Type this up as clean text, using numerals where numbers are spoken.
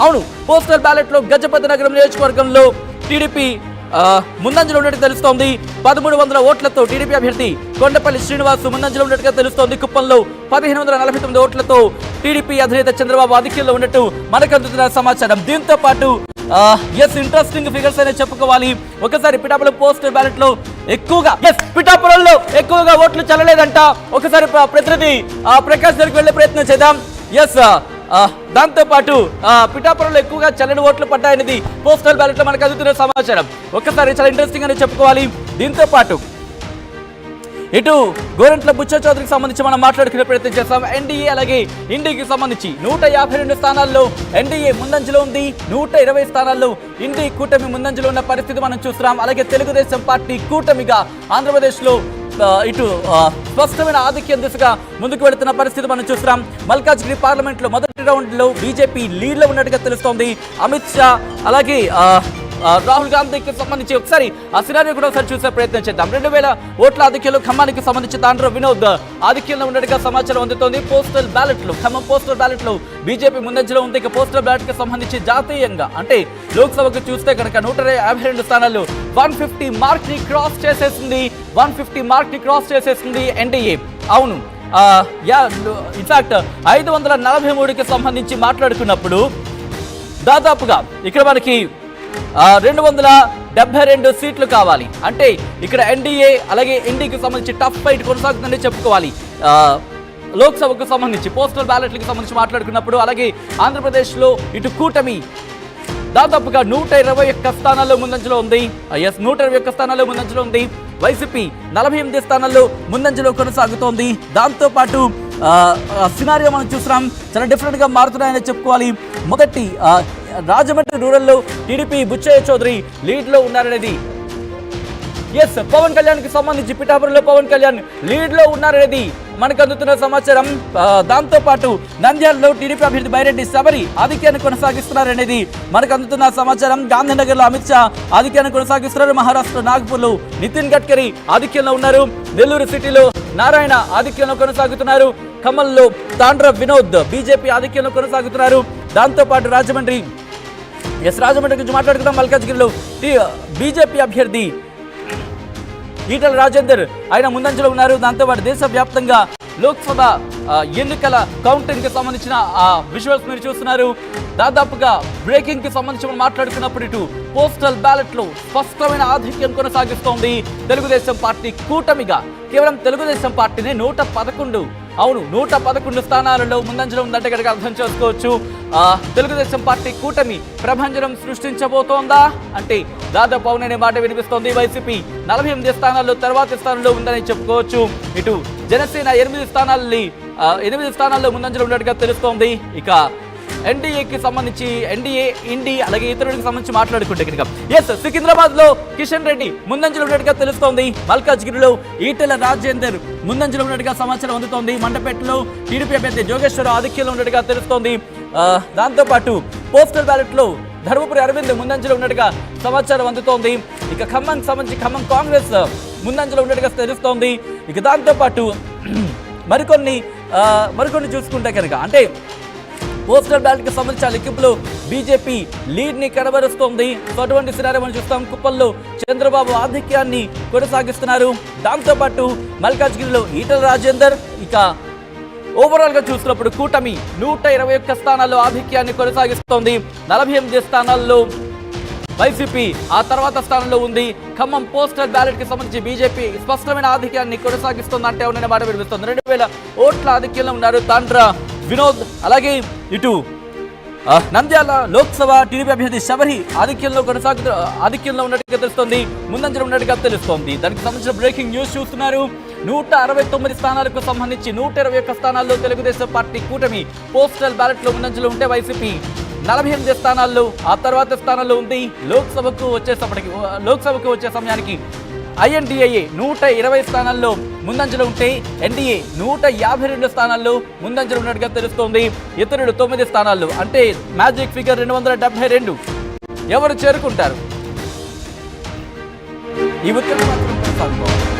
అవును, postal ballot లో గజపతి నగరం నియోజకవర్గంలో టీడీపీ ముందంజలో ఉన్నట్టు తెలుస్తోంది. 1300 ఓట్లతో టీడీపీ అభ్యర్థి కొండపల్లి శ్రీనివాస్ ముందంజలో ఉన్నట్టుగా తెలుస్తోంది. కుప్పంలో 1549 ఓట్లతో టీడీపీ అధినేత చంద్రబాబు ఆధిక్యంలో ఉన్నట్టు మనకు అందుతున్న సమాచారం. దీంతో పాటు ఇంట్రెస్టింగ్ ఫిగర్స్ అనే చెప్పుకోవాలి. ఒకసారి పిఠాపురం పోస్టల్ బ్యాలెట్ లో పిఠాపురంలో ఎక్కువగా ఓట్లు చల్లలేదంట. ఒకసారి ప్రతినిధి ప్రకాష్ దగ్గరికి వెళ్లే ప్రయత్నం చేద్దాం. దాంతో పాటు పిఠాపురంలో ఎక్కువగా చల్లని ఓట్లు పడ్డాయనేది పోస్టల్ బ్యాలెట్ లో మనకు అందుతున్న సమాచారం. ఒక్కసారి చాలా ఇంట్రెస్టింగ్ అని చెప్పుకోవాలి. దీంతో పాటు ఇటు గోరంట్ల బుచ్చ చౌదరికి సంబంధించి మనం మాట్లాడుకునే ప్రయత్నం చేస్తాం. ఎన్డీఏ అలాగే ఇండీకి సంబంధించి 152 స్థానాల్లో ఎన్డీఏ ముందంజలో ఉంది. 120 స్థానాల్లో ఇండీ కూటమి ముందంజలో ఉన్న పరిస్థితి మనం చూస్తున్నాం. అలాగే తెలుగుదేశం పార్టీ కూటమిగా ఆంధ్రప్రదేశ్ లో ఇటు స్పష్టమైన ఆధిక్యం దిశగా ముందుకు వెళుతున్న పరిస్థితి మనం చూస్తున్నాం. మల్కాజ్గిరి పార్లమెంట్ లో మొదటి రౌండ్ లో బీజేపీ లీడ్ లో ఉన్నట్టుగా తెలుస్తోంది. అమిత్ షా అలాగే రాహుల్ గాంధీకి సంబంధించి ఒకసారి ఆ సినారియో కూడా ఒకసారి చూసే ప్రయత్నం చేద్దాం. 2000 ఓట్ల ఆధిక్యంలో ఖమ్మానికి సంబంధించి తాండ్ర వినోద్ ఆధిక్యంలో ఉన్నట్టుగా సమాచారం అందుతోంది. పోస్టల్ బ్యాలెట్ లో ఖమ్మం పోస్టల్ బ్యాలెట్ లో బీజేపీ ముందంజలో ఉంది. ఇక పోస్టల్ బ్యాలెట్ కి సంబంధించి జాతీయంగా అంటే లోక్సభకు చూస్తే కనుక 152 స్థానాలు 150 మార్క్ ని క్రాస్ చేసేసింది. 150 మార్క్ ని క్రాస్ చేసేసింది ఎన్డీఏ. అవును, ఇన్ఫాక్ట్ 543కి సంబంధించి మాట్లాడుకున్నప్పుడు దాదాపుగా ఇక్కడ మనకి 272 సీట్లు కావాలి. అంటే ఇక్కడ ఎన్డీఏ అలాగే ఎన్డీకి సంబంధించి టఫ్ ఫైట్ కొనసాగుతుందని చెప్పుకోవాలి. లోక్సభకు సంబంధించి పోస్టల్ బ్యాలెట్లకు సంబంధించి మాట్లాడుకున్నప్పుడు అలాగే ఆంధ్రప్రదేశ్ లో ఇటు కూటమి దాదాపుగా 121 స్థానాల్లో ముందంజలో ఉంది. 121 స్థానాల్లో ముందంజలో ఉంది. వైసీపీ 48 స్థానాల్లో ముందంజలో కొనసాగుతోంది. దాంతో పాటు సినారియో మనం చూస్తున్నాం, చాలా డిఫరెంట్ గా మారుతున్నాయని చెప్పుకోవాలి. మొదటి రాజమండ్రి రూరల్ లో టీడీపీ బుచ్చయ్య చౌదరి లీడ్ లో ఉన్నారనేది, పవన్ కళ్యాణ్ కి సంబంధించి పిఠాపురంలో పవన్ కళ్యాణ్ లీడ్ లో ఉన్నారనేది మనకు అందుతున్న సమాచారం. దాంతో పాటు నంద్యాలలో టీడీపీ అభ్యర్థి బైరెడ్డి శబరి ఆధిక్యాన్ని కొనసాగిస్తున్నారనేది మనకు అందుతున్న సమాచారం. గాంధీనగర్ లో అమిత్ షా ఆధిక్యాన్ని కొనసాగిస్తున్నారు. మహారాష్ట్ర నాగపూర్ లో నితిన్ గడ్కరీ ఆధిక్యంలో ఉన్నారు. నెల్లూరు సిటీలో నారాయణ ఆధిక్యంలో కొనసాగుతున్నారు. ఖమ్మంలో తాండ్ర వినోద్ బీజేపీ ఆధిక్యంలో కొనసాగుతున్నారు. దాంతో పాటు రాజమండ్రి గురించి మాట్లాడుకుందాం. మల్కాజ్గిరిలో బీజేపీ అభ్యర్థి ఈటల రాజేందర్ ఆయన ముందంజలో ఉన్నారు. దాంతోపాటు దేశవ్యాప్తంగా లోక్సభ ఎన్నికల కౌంటింగ్ కి సంబంధించిన విజువల్స్ మీరు చూస్తున్నారు. దాదాపుగా బ్రేకింగ్ కి సంబంధించి మనం మాట్లాడుకున్నప్పుడు ఇటు పోస్టల్ బ్యాలెట్ లో స్పష్టమైన ఆధిక్యం కొనసాగిస్తోంది తెలుగుదేశం పార్టీ కూటమిగా. కేవలం తెలుగుదేశం పార్టీనే 111 111 స్థానాలలో ముందంజలో ఉందంటే కనుక అర్థం చేసుకోవచ్చు. తెలుగుదేశం పార్టీ కూటమి ప్రభంజనం సృష్టించబోతోందా అంటే దాదాపు అవుననే మాట వినిపిస్తోంది. వైసీపీ 48 స్థానాల్లో తర్వాతి స్థానంలో ఉందని చెప్పుకోవచ్చు. ఇటు జనసేన 8 స్థానాల్లో ముందంజలో ఉన్నట్టుగా తెలుస్తోంది. ఇక ఎన్డీఏకి సంబంధించి ఎన్డీఏ ఇండి అలాగే ఇతరులకు సంబంధించి మాట్లాడుకుంటే కనుక సికింద్రాబాద్ లో కిషన్ రెడ్డి ముందంజలో ఉన్నట్టుగా తెలుస్తోంది. మల్కాజ్గిరిలో ఈటెల రాజేందర్ ముందంజలో ఉన్నట్టుగా సమాచారం అందుతోంది. మండపేటలో టీడీపీ అభ్యర్థి జోగేశ్వరరావు ఆధిక్యంలో ఉన్నట్టుగా తెలుస్తోంది. దాంతో పాటు పోస్టల్ బ్యాలెట్ లో ధర్మపురి అరవింద్ ముందంజలో ఉన్నట్టుగా సమాచారం అందుతోంది. ఇక ఖమ్మం సంబంధించి ఖమ్మం కాంగ్రెస్ ముందంజలో ఉన్నట్టుగా తెలుస్తోంది. ఇక దాంతో పాటు మరికొన్ని చూసుకుంటే కనుక అంటే పోస్టల్ బ్యాలెట్ కి సంబంధించిన లెక్కింపులో బీజేపీ లీడ్ ని కనబరుస్తోంది. సో అటువంటి సినారియో మనం చూస్తాం. కుప్పంలో చంద్రబాబు ఆధిక్యాన్ని కొనసాగిస్తున్నారు. దాంతో పాటు మల్కాజ్గిరిలో ఈటల రాజేందర్. ఇక ఓవరాల్ గా చూసినప్పుడు కూటమి 121 స్థానాల్లో ఆధిక్యాన్ని కొనసాగిస్తోంది. 48 స్థానాల్లో వైసీపీ ఆ తర్వాత స్థానంలో ఉంది. ఖమ్మం పోస్టల్ బ్యాలెట్ కి సంబంధించి బీజేపీ స్పష్టమైన ఆధిక్యాన్ని కొనసాగిస్తుంది అంటే అవుననే మాట వినిపిస్తుంది. 2000 ఓట్ల ఆధిక్యంలో ఉన్నారు తాండ్ర వినోద్. అలాగే ఇటు నంద్యాల లోక్సభ టీడీపీ అభ్యర్థి శబరి ఆధిక్యంలో ఉన్నట్టుగా తెలుస్తోంది. ముందంజలో ఉన్నట్టుగా తెలుస్తోంది. దానికి సంబంధించిన బ్రేకింగ్ న్యూస్ చూస్తున్నారు. 169 స్థానాలకు సంబంధించి 121 స్థానాల్లో తెలుగుదేశం పార్టీ కూటమి పోస్టల్ బ్యాలెట్ లో ముందంజలో ఉంటే వైసీపీ 48 స్థానాల్లో ఆ తర్వాత స్థానంలో ఉంది. లోక్సభకు వచ్చే సమయానికి ఐఎన్డీఏ 120 స్థానాల్లో ముందంజలో ఉంటే ఎన్డీఏ 152 స్థానాల్లో ముందంజలో ఉన్నట్టుగా తెలుస్తోంది. ఇతరులు 9 స్థానాల్లో అంటే మ్యాజిక్ ఫిగర్ 272 ఎవరు చేరుకుంటారు? ఈ ఉత్తరం మాత్రం కొనసాగుతోంది.